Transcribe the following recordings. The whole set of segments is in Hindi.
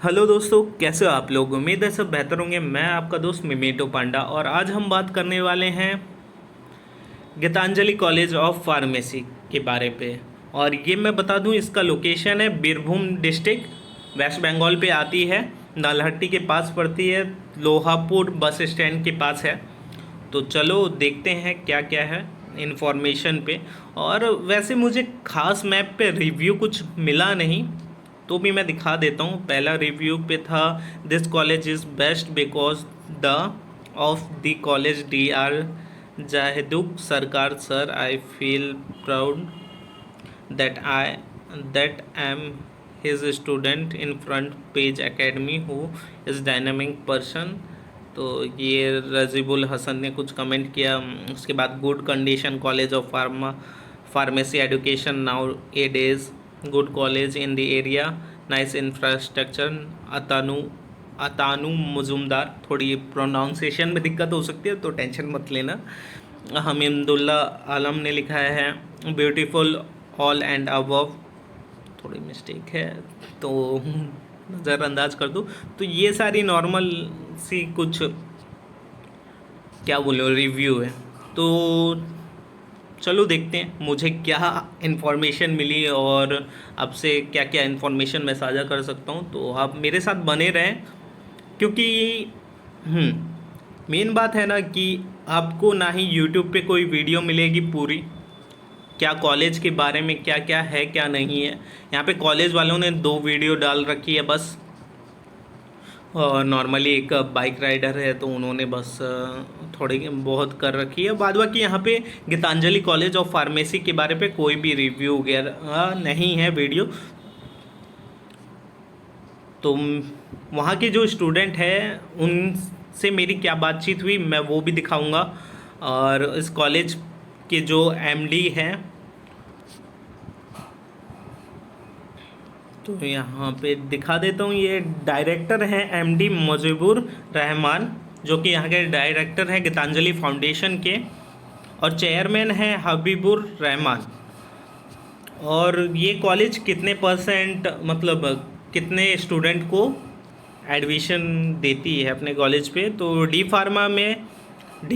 हेलो दोस्तों, कैसे हो आप लोग। उम्मीद है सब बेहतर होंगे। मैं आपका दोस्त मिमेटो पांडा और आज हम बात करने वाले हैं गीतांजलि कॉलेज ऑफ फार्मेसी के बारे पे। और ये मैं बता दूं, इसका लोकेशन है बीरभूम डिस्ट्रिक्ट, वेस्ट बंगाल पे आती है। नालहट्टी के पास पड़ती है, लोहापुर बस स्टैंड के पास है। तो चलो देखते हैं क्या क्या है इन्फॉर्मेशन पे। और वैसे मुझे खास मैप पे रिव्यू कुछ मिला नहीं, तो भी मैं दिखा देता हूँ। पहला रिव्यू पे था, this college is best because the of the college D R Zahidul Sarkar sir, I feel proud that I am his student in front page academy who is dynamic person. तो ये रजीबुल हसन ने कुछ कमेंट किया। उसके बाद good condition college of pharmacy education nowadays, good college in the area, nice infrastructure. Atanu Atanu Majumdar, थोड़ी प्रोनाउंसिएशन में दिक्कत हो सकती है तो टेंशन मत लेना। हमीदुल्ला आलम ने लिखा है ब्यूटीफुल ऑल एंड अबव, थोड़ी मिस्टेक है तो नज़रअंदाज कर दो। तो ये सारी नॉर्मल सी कुछ, क्या बोलो, रिव्यू है। तो चलो देखते हैं मुझे क्या इन्फॉर्मेशन मिली और आपसे क्या क्या इन्फॉर्मेशन मैं साझा कर सकता हूँ। तो आप मेरे साथ बने रहें, क्योंकि मेन बात है ना कि आपको ना ही यूट्यूब पे कोई वीडियो मिलेगी पूरी, क्या कॉलेज के बारे में क्या क्या है क्या नहीं है। यहाँ पे कॉलेज वालों ने 2 वीडियो डाल रखी है बस। और नॉर्मली एक बाइक राइडर है तो उन्होंने बस थोड़ी बहुत कर रखी है। बाद बाकी यहाँ पे गीतांजलि कॉलेज ऑफ फार्मेसी के बारे पे कोई भी रिव्यू वगैरह नहीं है वीडियो। तो वहाँ के जो स्टूडेंट हैं उनसे मेरी क्या बातचीत हुई मैं वो भी दिखाऊंगा। और इस कॉलेज के जो एमडी हैं, तो यहाँ पे दिखा देता हूँ। ये डायरेक्टर हैं एमडी मुजीबुर रहमान, जो कि यहाँ के डायरेक्टर हैं गीतांजलि फाउंडेशन के, और चेयरमैन हैं हबीबुर रहमान। और ये कॉलेज कितने परसेंट, मतलब कितने स्टूडेंट को एडमिशन देती है अपने कॉलेज पे। तो डी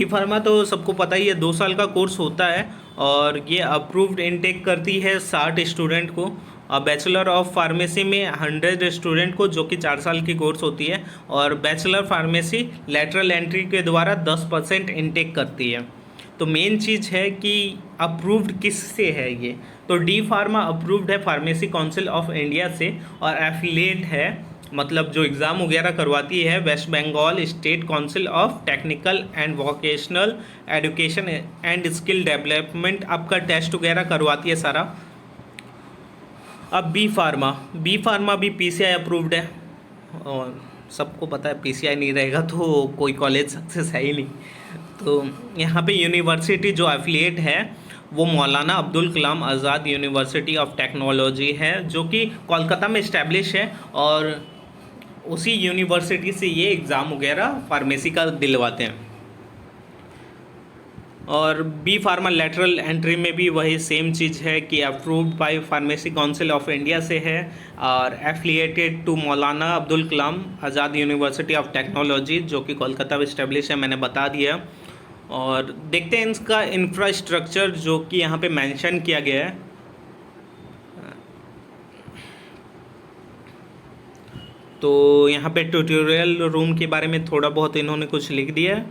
फार्मा तो सबको पता ही है, 2 साल का कोर्स होता है और ये अप्रूव्ड इनटेक करती है 60 स्टूडेंट को। और बैचलर ऑफ फार्मेसी में 100 स्टूडेंट को, जो कि 4 साल की कोर्स होती है। और बैचलर फार्मेसी लेटरल एंट्री के द्वारा 10% इनटेक करती है। तो मेन चीज़ है कि अप्रूव्ड किस से है ये। तो डी फार्मा अप्रूव्ड है फार्मेसी काउंसिल ऑफ इंडिया से, और एफिलिएट है, मतलब जो एग्ज़ाम वगैरह करवाती है, West Bengal state council of technical and vocational education and skill development. आपका टेस्ट वगैरह करवाती है सारा। अब बी फार्मा भी पीसीआई अप्रूव्ड है, और सबको पता है पीसीआई नहीं रहेगा तो कोई कॉलेज सक्सेस है ही नहीं। तो यहाँ पे यूनिवर्सिटी जो एफिलिएट है वो मौलाना Abdul Kalam Azad university of technology है, जो कि कोलकाता में इस्टेब्लिश है। और उसी यूनिवर्सिटी से ये एग्ज़ाम वगैरह फार्मेसी का दिलवाते हैं। और बी फार्मा लेटरल एंट्री में भी वही सेम चीज़ है कि approved by pharmacy council of India से है, और affiliated to Maulana Abdul Kalam Azad university of technology, जो कि कोलकाता में इस्टेब्लिश है, मैंने बता दिया। और देखते हैं इसका इंफ्रास्ट्रक्चर जो कि यहाँ पे मेंशन किया गया है। तो यहाँ पे ट्यूटोरियल रूम के बारे में थोड़ा बहुत इन्होंने कुछ लिख दिया है।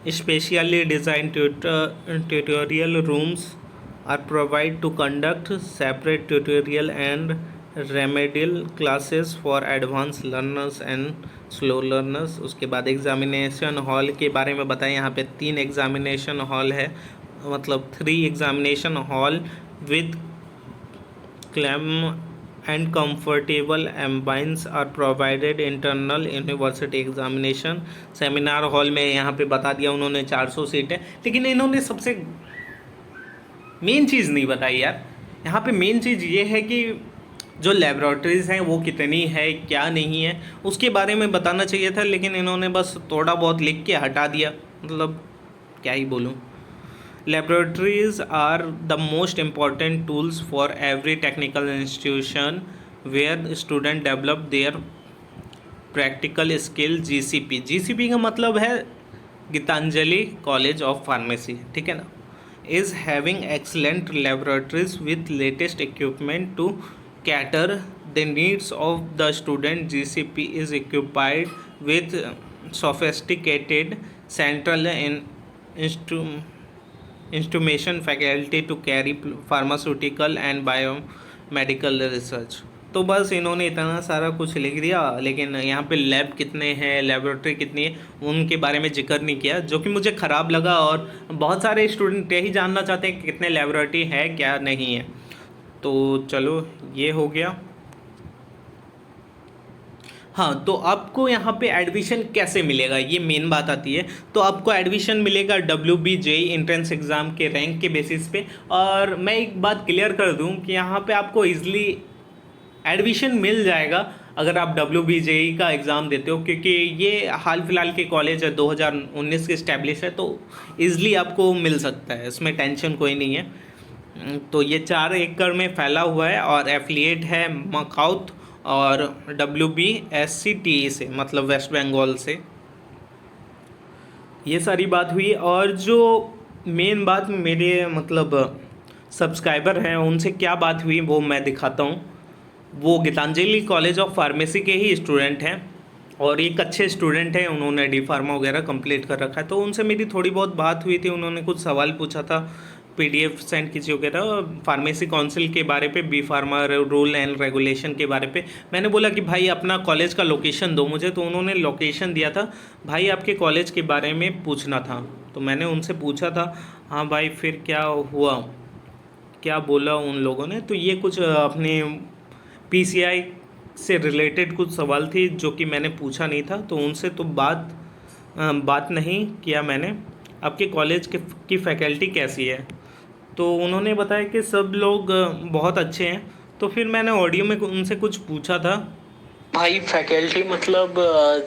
Specially design tutorial rooms are provide to conduct separate tutorial and remedial classes for advance learners and slow learners. उसके बाद एग्जामिनेशन हॉल के बारे में बताएं। यहाँ पे 3 एग्जामिनेशन हॉल है, मतलब 3 examination hall with calm and comfortable ambience are provided internal university examination। Seminar hall में यहाँ पे बता दिया उन्होंने 400 सीट है, लेकिन इन्होंने सबसे मेन चीज़ नहीं बताई यार। यहाँ पे मेन चीज़ ये है कि जो लेबोरेटरीज़ हैं वो कितनी है क्या नहीं है उसके बारे में बताना चाहिए था, लेकिन इन्होंने बस थोड़ा बहुत लिख के हटा दिया। मतलब क्या ही बोलूँ। Laboratories are the most important tools for every technical institution where student develop their practical skill. GCP का मतलब है गीतांजलि कॉलेज ऑफ फार्मेसी, ठीक है ना। Is having excellent laboratories with latest equipment to cater the needs of the student. GCP is equipped with sophisticated central instrumentation faculty to carry pharmaceutical and biomedical research। तो बस इन्होंने इतना सारा कुछ लिख दिया, लेकिन यहाँ पे लैब कितने हैं, लेबोरेटरी कितनी है, उनके बारे में जिक्र नहीं किया, जो कि मुझे ख़राब लगा। और बहुत सारे स्टूडेंट यही जानना चाहते हैं कि कितने लेबोरेटरी है क्या नहीं है। तो चलो ये हो गया। हाँ, तो आपको यहाँ पे एडमिशन कैसे मिलेगा, ये मेन बात आती है। तो आपको एडमिशन मिलेगा WBJEE एंट्रेंस एग्ज़ाम के रैंक के बेसिस पे। और मैं एक बात क्लियर कर दूँ कि यहाँ पे आपको इजीली एडमिशन मिल जाएगा अगर आप WBJEE का एग्ज़ाम देते हो, क्योंकि ये हाल फिलहाल के कॉलेज है, 2019 के इस्टेब्लिश है, तो ईज़िली आपको मिल सकता है, इसमें टेंशन कोई नहीं है। तो ये 4 एकड़ में फैला हुआ है और एफिलिएट है मकाउथ और WBSCTE से, मतलब वेस्ट बंगाल से। ये सारी बात हुई। और जो मेन बात मेरे मतलब सब्सक्राइबर हैं उनसे क्या बात हुई वो मैं दिखाता हूँ। वो गीतांजलि कॉलेज ऑफ फार्मेसी के ही स्टूडेंट हैं और एक अच्छे स्टूडेंट हैं, उन्होंने डी फार्मा वगैरह कंप्लीट कर रखा है। तो उनसे मेरी थोड़ी बहुत बात हुई थी, उन्होंने कुछ सवाल पूछा था, PDF सेंड कीजिए वगैरह, फार्मेसी काउंसिल के बारे पे, B pharma rule and regulation के बारे पे। मैंने बोला कि भाई अपना कॉलेज का लोकेशन दो मुझे, तो उन्होंने लोकेशन दिया था। भाई आपके कॉलेज के बारे में पूछना था, तो मैंने उनसे पूछा था। हाँ भाई, फिर क्या हुआ, क्या बोला उन लोगों ने? तो ये कुछ अपने PCI से रिलेटेड कुछ सवाल थी जो कि मैंने पूछा नहीं था, तो उनसे तो बात नहीं किया मैंने। आपके कॉलेज की फैकल्टी कैसी है? तो उन्होंने बताया कि सब लोग बहुत अच्छे हैं। तो फिर मैंने ऑडियो में उनसे कुछ पूछा था। भाई फैकल्टी मतलब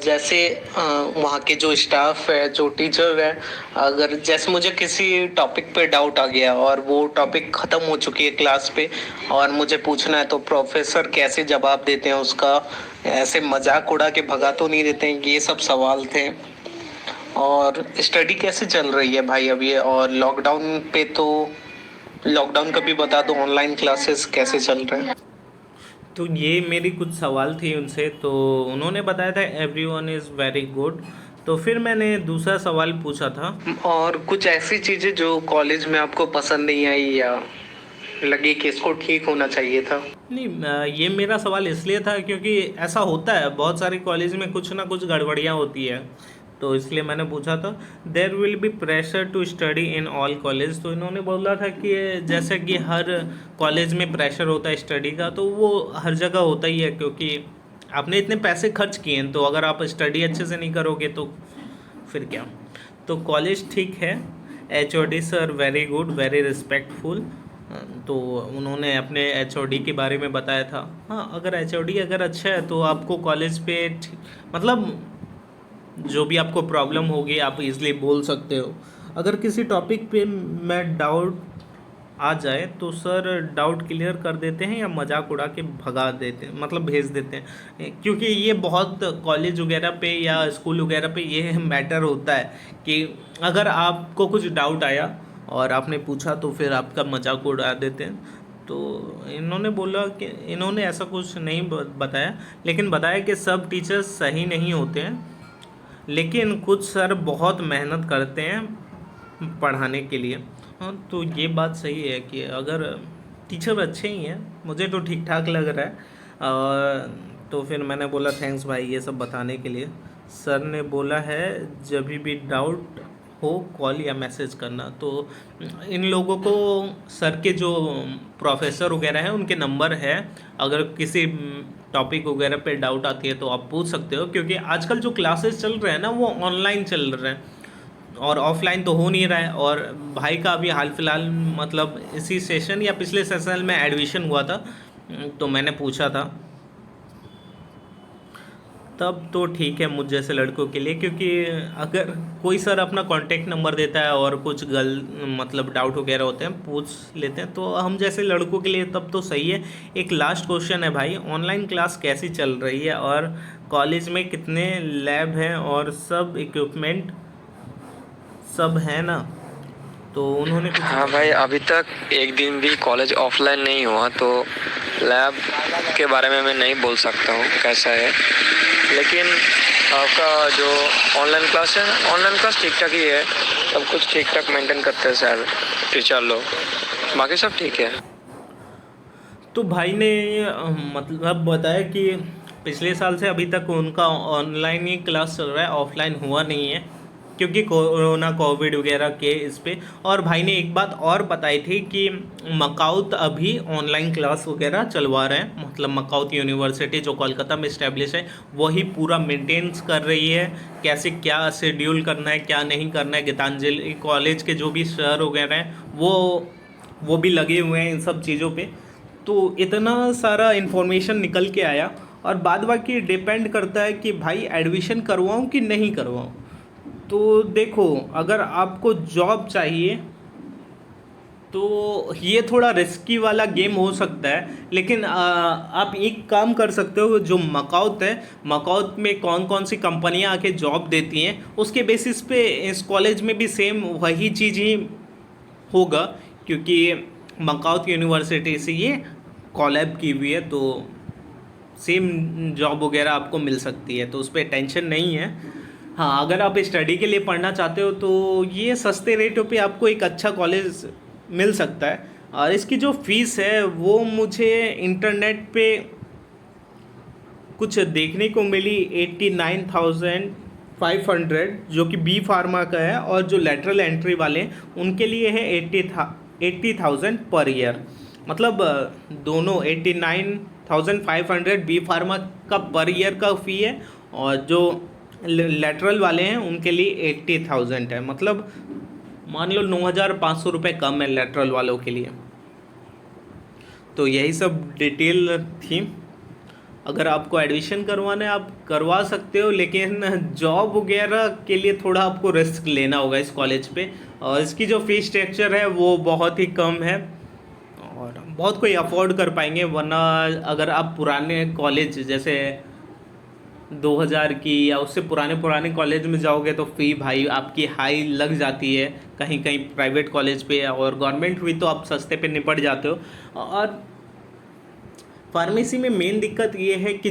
जैसे वहाँ के जो स्टाफ है, जो टीचर है, अगर जैसे मुझे किसी टॉपिक पे डाउट आ गया और वो टॉपिक ख़त्म हो चुकी है क्लास पे और मुझे पूछना है, तो प्रोफेसर कैसे जवाब देते हैं उसका, ऐसे मजाक उड़ा के भगा तो नहीं देते हैं, ये सब सवाल थे। और स्टडी कैसे चल रही है भाई अभी? और लॉकडाउन पे तो लॉकडाउन का भी बता दो, ऑनलाइन क्लासेस कैसे चल रहे हैं? तो ये मेरी कुछ सवाल थी उनसे, तो उन्होंने बताया था एवरीवन इज़ वेरी गुड। तो फिर मैंने दूसरा सवाल पूछा था। और कुछ ऐसी चीजें जो कॉलेज में आपको पसंद नहीं आई या लगे कि इसको ठीक होना चाहिए था? नहीं, ये मेरा सवाल इसलिए था क्योंकि ऐसा होता है, बहुत सारे कॉलेज में कुछ ना कुछ गड़बड़ियाँ होती है, तो इसलिए मैंने पूछा था। There will be pressure to study in all college. तो इन्होंने बोला था कि जैसे कि हर कॉलेज में प्रेशर होता है स्टडी का, तो वो हर जगह होता ही है, क्योंकि आपने इतने पैसे खर्च किए हैं, तो अगर आप स्टडी अच्छे से नहीं करोगे तो फिर क्या। तो कॉलेज ठीक है, HOD sir very good, very respectful. तो उन्होंने अपने HOD के बारे में बताया था। हाँ, अगर HOD अगर अच्छा है तो आपको कॉलेज पे मतलब जो भी आपको प्रॉब्लम होगी आप इजीली बोल सकते हो। अगर किसी टॉपिक पे मैं डाउट आ जाए तो सर डाउट क्लियर कर देते हैं या मजाक उड़ा के भगा देते हैं, मतलब भेज देते हैं। क्योंकि ये बहुत कॉलेज वगैरह पे या स्कूल वगैरह पे ये मैटर होता है कि अगर आपको कुछ डाउट आया और आपने पूछा तो फिर आपका मजाक उड़ा देते हैं। तो इन्होंने बोला कि इन्होंने ऐसा कुछ नहीं बताया, लेकिन बताया कि सब टीचर्स सही नहीं होते हैं, लेकिन कुछ सर बहुत मेहनत करते हैं पढ़ाने के लिए। हाँ, तो ये बात सही है कि अगर टीचर अच्छे ही हैं, मुझे तो ठीक ठाक लग रहा है। तो फिर मैंने बोला थैंक्स भाई ये सब बताने के लिए। सर ने बोला है जब भी डाउट हो कॉल या मैसेज करना। तो इन लोगों को सर के जो प्रोफेसर वगैरह हैं उनके नंबर है, अगर किसी टॉपिक वगैरह पे डाउट आती है तो आप पूछ सकते हो, क्योंकि आजकल जो क्लासेस चल रहे हैं ना वो ऑनलाइन चल रहे हैं और ऑफलाइन तो हो नहीं रहा है। और भाई का अभी हाल फिलहाल मतलब इसी सेशन या पिछले सेशन में एडमिशन हुआ था, तो मैंने पूछा था। तब तो ठीक है मुझ जैसे लड़कों के लिए, क्योंकि अगर कोई सर अपना कांटेक्ट नंबर देता है और कुछ मतलब डाउट वगैरह होते हैं पूछ लेते हैं, तो हम जैसे लड़कों के लिए तब तो सही है। एक लास्ट क्वेश्चन है भाई, ऑनलाइन क्लास कैसी चल रही है और कॉलेज में कितने लैब हैं और सब इक्विपमेंट सब है ना? तो उन्होंने कुछ हाँ भाई, अभी तक एक दिन भी कॉलेज ऑफलाइन नहीं हुआ, तो लैब के बारे में मैं नहीं बोल सकता हूँ कैसा है। लेकिन आपका जो ऑनलाइन क्लास है, ऑनलाइन क्लास ठीक ठाक ही है, सब कुछ ठीक ठाक मेंटेन करते हैं सर टीचर लोग, बाकी सब ठीक है। तो भाई ने मतलब बताया कि पिछले साल से अभी तक उनका ऑनलाइन ही क्लास चल रहा है, ऑफलाइन हुआ नहीं है क्योंकि कोरोना कोविड वगैरह के इस पे। और भाई ने एक बात और बताई थी कि मकाउत अभी ऑनलाइन क्लास वगैरह चलवा रहे हैं, मतलब मकाउत यूनिवर्सिटी जो कोलकाता में इस्टेब्लिश है वही पूरा मेंटेन्स कर रही है, कैसे क्या शेड्यूल करना है क्या नहीं करना है। गीतांजलि कॉलेज के जो भी सर वगैरह हैं वो भी लगे हुए हैं इन सब चीज़ों पे। तो इतना सारा इन्फॉर्मेशन निकल के आया, और बाद बाकी डिपेंड करता है कि भाई एडमिशन करवाऊँ कि नहीं करवाऊँ। तो देखो, अगर आपको जॉब चाहिए तो ये थोड़ा रिस्की वाला गेम हो सकता है, लेकिन आप एक काम कर सकते हो, जो मकाउत है, मकाउत में कौन कौन सी कंपनियां आके जॉब देती हैं उसके बेसिस पे इस कॉलेज में भी सेम वही चीज़ ही होगा, क्योंकि मकाउत यूनिवर्सिटी से ये कॉलैब की हुई है, तो सेम जॉब वगैरह आपको मिल सकती है, तो उस पर टेंशन नहीं है। हाँ, अगर आप स्टडी के लिए पढ़ना चाहते हो तो ये सस्ते रेटों पे आपको एक अच्छा कॉलेज मिल सकता है। और इसकी जो फीस है वो मुझे इंटरनेट पे कुछ देखने को मिली 89,500, जो कि बी फार्मा का है, और जो लेटरल एंट्री वाले हैं उनके लिए है 80,000 पर ईयर। मतलब दोनों 89,500 बी फार्मा का पर ईयर का फ़ी है, और जो लेटरल वाले हैं उनके लिए 80,000 है। मतलब मान लो 9,500 रुपये कम है लेटरल वालों के लिए। तो यही सब डिटेल थी। अगर आपको एडमिशन करवाना है आप करवा सकते हो, लेकिन जॉब वगैरह के लिए थोड़ा आपको रिस्क लेना होगा इस कॉलेज पे। और इसकी जो फीस स्ट्रक्चर है वो बहुत ही कम है और बहुत कोई अफोर्ड कर पाएंगे, वरना अगर आप पुराने कॉलेज जैसे 2000 की या उससे पुराने कॉलेज में जाओगे तो फ़ी भाई आपकी हाई लग जाती है कहीं कहीं प्राइवेट कॉलेज पे, और गवर्नमेंट हुई तो आप सस्ते पे निपट जाते हो। और फार्मेसी में मेन दिक्कत ये है कि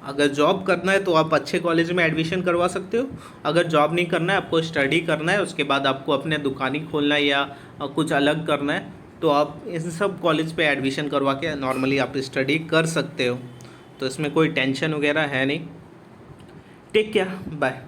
अगर जॉब करना है तो आप अच्छे कॉलेज में एडमिशन करवा सकते हो। अगर जॉब नहीं करना है, आपको स्टडी करना है, उसके बाद आपको अपने दुकान ही खोलना है या कुछ अलग करना है, तो आप इन सब कॉलेज पे एडमिशन करवा के नॉर्मली आप स्टडी कर सकते हो। तो इसमें कोई टेंशन वगैरह है नहीं। Take care, bye.